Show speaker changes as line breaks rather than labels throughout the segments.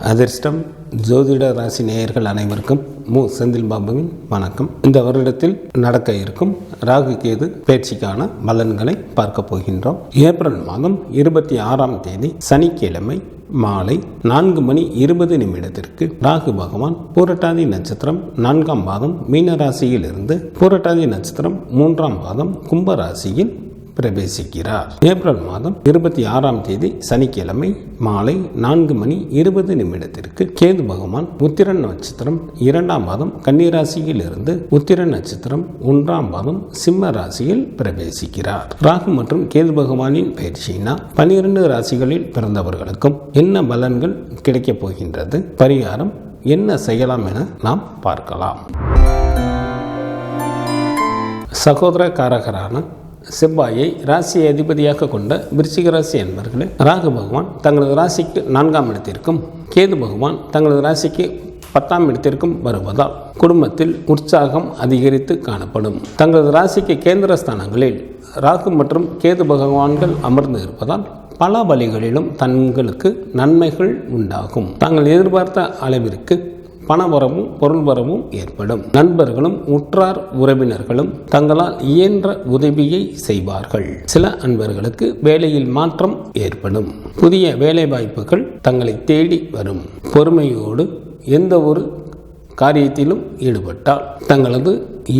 அதிர்ஷ்டம் ஜோதிட ராசி நேயர்கள் அனைவருக்கும் செந்தில் பாபுவின் வணக்கம். இந்த வருடத்தில் நடக்க இருக்கும் ராகு கேது பயிற்சிக்கான பலன்களை பார்க்க போகின்றோம். ஏப்ரல் மாதம் 26ஆம் தேதி சனிக்கிழமை மாலை 4:20 ராகு பகவான் பூரட்டாதி நட்சத்திரம் 4ஆம் பாதம் மீன ராசியில் இருந்து பூரட்டாதி நட்சத்திரம் 3ஆம் பாதம் கும்ப ராசியில் பிரவேசிக்கிறார். ஏப்ரல் மாதம் 26ஆம் தேதி சனிக்கிழமை மாலை 4:20 கேது பகவான் உத்திரன் நட்சத்திரம் 2ஆம் பாதம் கன்னிராசியில் இருந்து உத்திரன் நட்சத்திரம் 1ஆம் பாதம் சிம்ம ராசியில் பிரவேசிக்கிறார். ராகு மற்றும் கேது பகவானின் பயிற்சியினால் 12 ராசிகளில் பிறந்தவர்களுக்கும் என்ன பலன்கள் கிடைக்கப் போகின்றது, பரிகாரம் என்ன செய்யலாம் என நாம் பார்க்கலாம். சகோதர காரகரான செவ்வாயை ராசி அதிபதியாக கொண்ட விருச்சிக ராசி என்பர்களே, ராகு பகவான் தங்களது ராசிக்கு 4ஆம் இடத்திற்கும் கேது பகவான் தங்களது ராசிக்கு 10ஆம் இடத்திற்கும் வருவதால் குடும்பத்தில் உற்சாகம் அதிகரித்து காணப்படும். தங்களது ராசிக்கு கேந்திர ஸ்தானங்களில் ராகு மற்றும் கேது பகவான்கள் அமர்ந்து இருப்பதால் பல வழிகளிலும் தங்களுக்கு நன்மைகள் உண்டாகும். தாங்கள் எதிர்பார்த்த அளவிற்கு பணவரவும் பொருள் வரவும் ஏற்படும். நண்பர்களும் உற்றார் உறவினர்களும் தங்களால் இயன்ற உதவியை செய்வார்கள். சில அன்பர்களுக்கு வேலையில் மாற்றம் ஏற்படும். புதிய வேலை வாய்ப்புகள் தங்களை தேடி வரும். பொறுமையோடு எந்த ஒரு காரியத்திலும் ஈடுபட்டால் தங்களது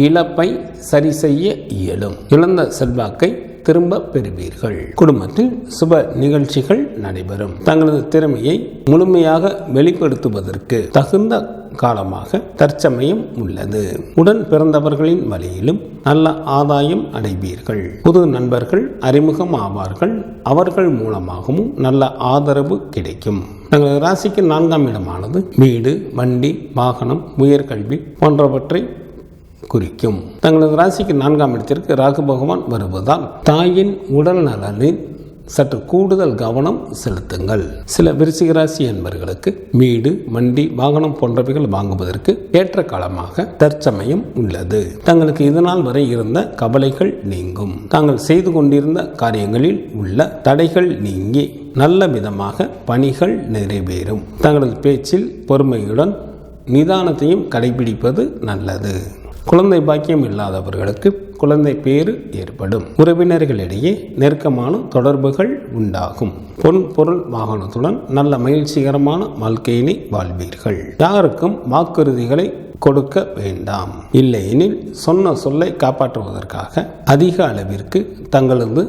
இழப்பை சரி செய்ய இயலும். இழந்த செல்வாக்கை திரும்ப பெறுவீர்கள். குடும்பத்தில் சுப நிகழ்ச்சிகள் நடைபெறும். தங்களது திறமையை முழுமையாக வெளிப்படுத்துவதற்கு தகுந்த காலமாக தற்சமயம் உள்ளது. உடன் பிறந்தவர்களின் வழியிலும் நல்ல ஆதாயம் அடைவீர்கள். புது நண்பர்கள் அறிமுகம் ஆவார்கள். அவர்கள் மூலமாகவும் நல்ல ஆதரவு கிடைக்கும். தங்களது ராசிக்கு 4ஆம் இடமானது வீடு, வண்டி, வாகனம், உயர்கல்வி போன்றவற்றை குறிக்கும். தங்களது ராசிக்கு 4ஆம் இடத்திற்கு ராகு பகவான் வருவதால் தாயின் உடல் நலனில் சற்று கூடுதல் கவனம் செலுத்துங்கள். சில விருச்சிக ராசி என்பவர்களுக்கு வீடு, வண்டி, வாகனம் போன்றவைகள் வாங்குவதற்கு ஏற்ற காலமாக தற்சமயம் உள்ளது. தங்களுக்கு இதனால் வரை இருந்த கவலைகள் நீங்கும். தாங்கள் செய்து கொண்டிருந்த காரியங்களில் உள்ள தடைகள் நீங்கி நல்ல விதமாக பணிகள் நிறைவேறும். தங்களது பேச்சில் பொறுமையுடன் நிதானத்தையும் கடைபிடிப்பது நல்லது. குழந்தை பாக்கியம் இல்லாதவர்களுக்கு குழந்தை பேறு ஏற்படும். உறவினர்களிடையே நெருக்கமான தொடர்புகள் உண்டாகும். பொருள் வாகனத்துடன் நல்ல மகிழ்ச்சிகரமான வாழ்க்கையினை வாழ்வீர்கள். யாருக்கும் வாக்குறுதிகளை கொடுக்க வேண்டாம். இல்லையெனில் சொன்ன சொல்லை காப்பாற்றுவதற்காக அதிக அளவிற்கு தங்களது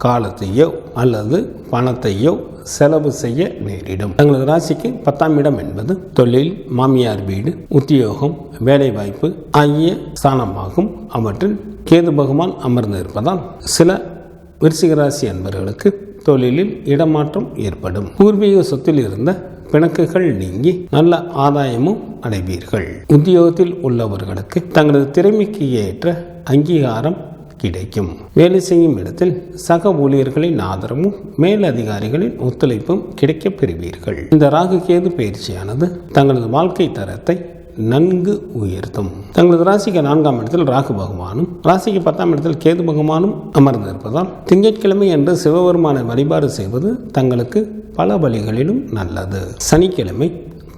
காலத்தையோ அல்லது பணத்தையோ செலவு செய்ய நேரிடும். தங்களது ராசிக்கு 10ஆம் இடம் என்பது தொழில், மாமியார் வீடு, உத்தியோகம், வேலை வாய்ப்பு ஆகிய ஸ்தானமாகும். அவற்றில் கேது பகவான் அமர்ந்து இருப்பதால் சில விருச்சிக ராசி அன்பர்களுக்கு தொழிலில் இடமாற்றம் ஏற்படும். பூர்வீக சொத்தில் இருந்த பிணக்குகள் நீங்கி நல்ல ஆதாயமும் அடைவீர்கள். உத்தியோகத்தில் உள்ளவர்களுக்கு தங்களது திறமைக்கு ஏற்ற அங்கீகாரம் கிடைக்கும். வேலை செய்யும் இடத்தில் சக ஊழியர்களின் ஆதரவும் மேலதிகாரிகளின் ஒத்துழைப்பும் கிடைக்கப் பெறுவீர்கள். இந்த ராகு கேது பயிற்சியானது தங்களது வாழ்க்கை தரத்தை நன்கு உயர்த்தும். தங்களது ராசிக்கு 4ஆம் இடத்தில் ராகு பகவானும் ராசிக்கு 10ஆம் இடத்தில் கேது பகவானும் அமர்ந்து இருப்பதால் திங்கட்கிழமை என்று சிவபெருமானை வழிபாடு செய்வது தங்களுக்கு பல வழிகளிலும் நல்லது. சனிக்கிழமை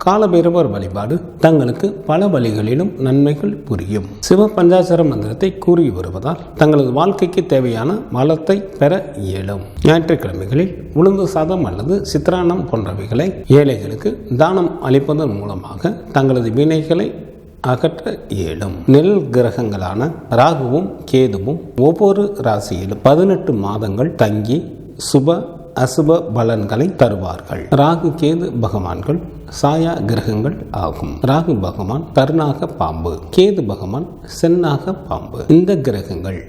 காலபைரவர் வழிபாடு தங்களுக்கு பல வழிகளிலும் நன்மைகள் புரியும். சிவ பஞ்சாட்சர மந்திரத்தை கூறி வருவதால் தங்களது வாழ்க்கைக்கு தேவையான வளத்தை பெற இயலும். ஞாயிற்றுக்கிழமைகளில் உளுந்து சாதம் அல்லது சித்ரான்னம் போன்றவைகளை ஏழைகளுக்கு தானம் அளிப்பதன் மூலமாக தங்களது வினைகளை அகற்ற இயலும். நெல் கிரகங்களான ராகுவும் கேதுவும் ஒவ்வொரு ராசியிலும் 18 மாதங்கள் தங்கி சுப அசுப பலன்களை தருவார்கள். ராகு கேது பகவான்கள் சாயா கிரகங்கள் ஆகும். ராகு பகவான் கருணாக பாம்பு, கேது பகவான் சென்னாக பாம்பு. இந்த கிரகங்கள்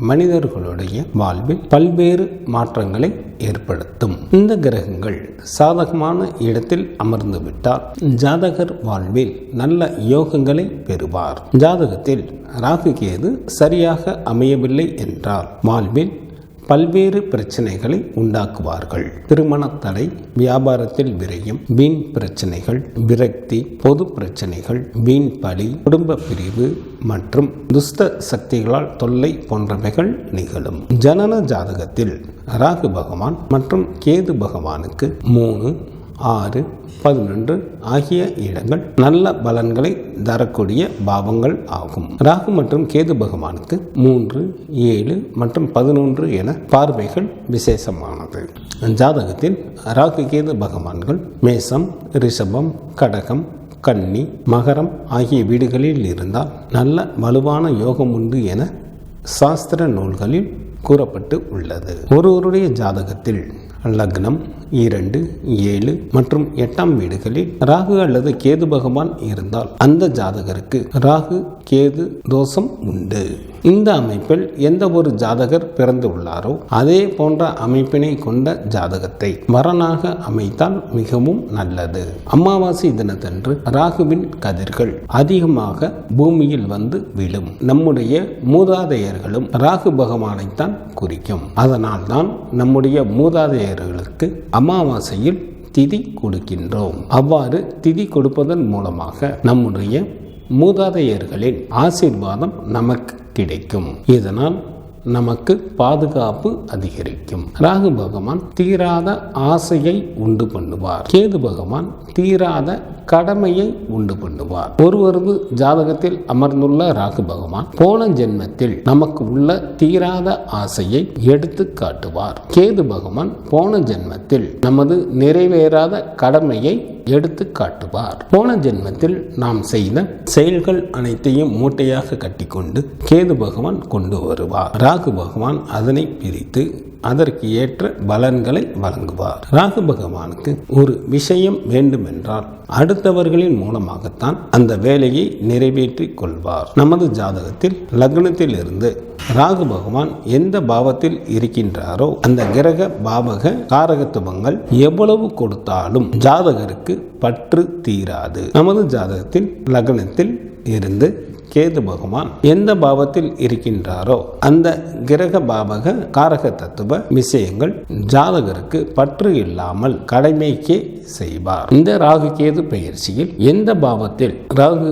மனிதர்களுடைய வாழ்வில் பல்வேறு மாற்றங்களை ஏற்படுத்தும். இந்த கிரகங்கள் சாதகமான இடத்தில் அமர்ந்து விட்டால் ஜாதகர் வாழ்வில் நல்ல யோகங்களை பெறுவார். ஜாதகத்தில் ராகு கேது சரியாக அமையவில்லை என்றால் வாழ்வில் பல்வேறு பிரச்சனைகளை உண்டாக்குவார்கள். திருமண தடை, வியாபாரத்தில் விரயம், வீண் பிரச்சனைகள், விரக்தி, பொது பிரச்சனைகள், வீண் பழி, குடும்ப பிரிவு மற்றும் துஷ்ட சக்திகளால் தொல்லை போன்றவைகள் நிகழும். ஜனன ஜாதகத்தில் ராகு பகவான் மற்றும் கேது பகவானுக்கு 3, 6, 11 ஆகிய இடங்கள் நல்ல பலன்களை தரக்கூடிய பாவங்கள் ஆகும். ராகு மற்றும் கேது பகவானுக்கு 3, 7 மற்றும் 11 என பார்வைகள் விசேஷமானது. ஜாதகத்தில் ராகு கேது பகவான்கள் மேசம், ரிஷபம், கடகம், கன்னி, மகரம் ஆகிய வீடுகளில் இருந்தால் நல்ல வலுவான யோகம் உண்டு என சாஸ்திர நூல்களில் கூறப்பட்டு உள்ளது. ஒருவருடைய ஜாதகத்தில் லக்னம் 2, 7 மற்றும் 8ஆம் வீடுகளில் ராகு அல்லது கேது பகவான் இருந்தால் அந்த ஜாதகருக்கு ராகு கேது தோஷம் உண்டு. இந்த அமைப்பில் எந்த ஒரு ஜாதகர் பிறந்து உள்ளாரோ அதே போன்ற அமைப்பினை கொண்ட ஜாதகத்தை வரனாக அமைத்தால் மிகவும் நல்லது. அமாவாசை தினத்தன்று ராகுவின் கதிர்கள் அதிகமாக பூமியில் வந்து விழும். நம்முடைய மூதாதையர்களும் ராகு பகவானைத்தான் குறிக்கும். அதனால்தான் நம்முடைய மூதாதையர்களுக்கு அமாவாசையில் திதி கொடுக்கின்றோம். அவ்வாறு திதி கொடுப்பதன் மூலமாக நம்முடைய மூதாதையர்களின் ஆசீர்வாதம் நமக்கு கிடைக்கும். இதனால் நமக்கு பாதுகாப்பு அதிகரிக்கும். ராகு பகவான் தீராத ஆசையை உண்டு பண்ணுவார். கேது பகவான் தீராத கடமையை உண்டு பண்ணுவார். ஒருவரது ஜாதகத்தில் அமர்ந்துள்ள ராகு பகவான் போன ஜென்மத்தில் நமக்கு உள்ள தீராத ஆசையை எடுத்து காட்டுவார். கேது பகவான் போன ஜென்மத்தில் நமது நிறைவேறாத கடமையை எடுத்து காட்டுவார். போன ஜென்மத்தில் நாம் செய்த செயல்கள் அனைத்தையும் மூட்டையாக கட்டிக்கொண்டு கேது பகவான் கொண்டு வருவார். ராகு பகவான் அதனை பிரித்து அதற்கு ஏற்ற பலன்களை வழங்குவார். ராகு பகவானுக்கு ஒரு விஷயம் வேண்டுமென்றால் அடுத்தவர்களின் மூலமாகத்தான் அந்த வேலையை நிறைவேற்றிக் கொள்வார். நமது ஜாதகத்தில் லக்னத்தில் இருந்து ராகு பகவான் எந்த பாவத்தில் இருக்கின்றாரோ அந்த கிரக பாவக காரகத்துவங்கள் எவ்வளவு கொடுத்தாலும் ஜாதகருக்கு பற்று தீராது. நமது ஜாதகத்தில் லக்னத்தில் இருந்து கேது பகவான் எந்த பாவத்தில் இருக்கின்றாரோ அந்த கிரக பாவக காரக தத்துவ விஷயங்கள் ஜாதகருக்கு பற்று இல்லாமல் கடமைக்கே செய்வார். இந்த ராகு கேது பெயர்ச்சியில் எந்த பாவத்தில் ராகு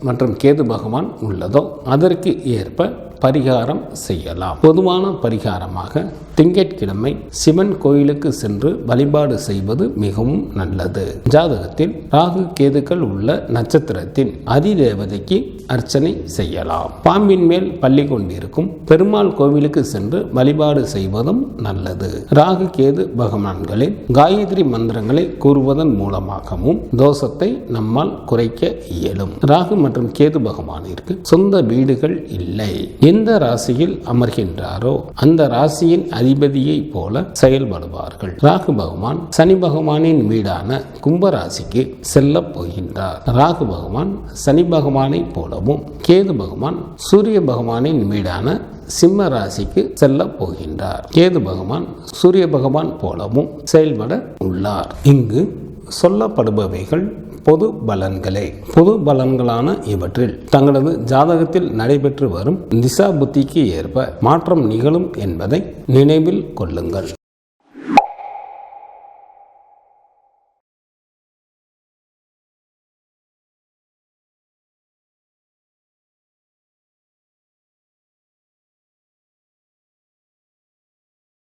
மற்றும் கேது பகவான் உள்ளதோ அதற்கு ஏற்ப பரிகாரம் செய்யலாம். பொதுவான பரிகாரமாக திங்கட்கிழமை சிவன் கோயிலுக்கு சென்று வழிபாடு செய்வது மிகவும் நல்லது. ஜாதகத்தில் ராகு கேதுக்கள் உள்ள நட்சத்திரத்தின் அதிதேவதைக்கு அர்ச்சனை செய்யலாம். பாம்பின் மேல் பள்ளி கொண்டிருக்கும் பெருமாள் கோவிலுக்கு சென்று வழிபாடு செய்வதும் நல்லது. ராகு கேது பகவான்களின் காயத்ரி மந்திரங்களை கூறுவதன் மூலமாகவும் தோஷத்தை நம்மால் குறைக்க இயலும். ராகு மற்றும் கேது பகவானிற்கு சொந்த வீடுகள் இல்லை. எந்த ராசியில் அமர்கின்றாரோ அந்த ராசியின் அதிபதியை போல செயல்படுவார்கள். ராகு பகவான் சனி பகவானின் வீடான கும்பராசிக்கு செல்ல போகின்றார். ராகு பகவான் சனி பகவானை போலவும் கேது பகவான் சூரிய பகவானின் வீடான சிம்ம ராசிக்கு செல்ல போகின்றார். கேது பகவான் சூரிய பகவான் போலவும் செயல்பட உள்ளார். இங்கு சொல்லப்படுபவைகள் பொது பலன்களே. பொது பலன்களான இவற்றில் தங்களது ஜாதகத்தில் நடைபெற்று வரும் திசா புத்திக்கு ஏற்ப மாற்றம் நிகழும் என்பதை நினைவில் கொள்ளுங்கள்.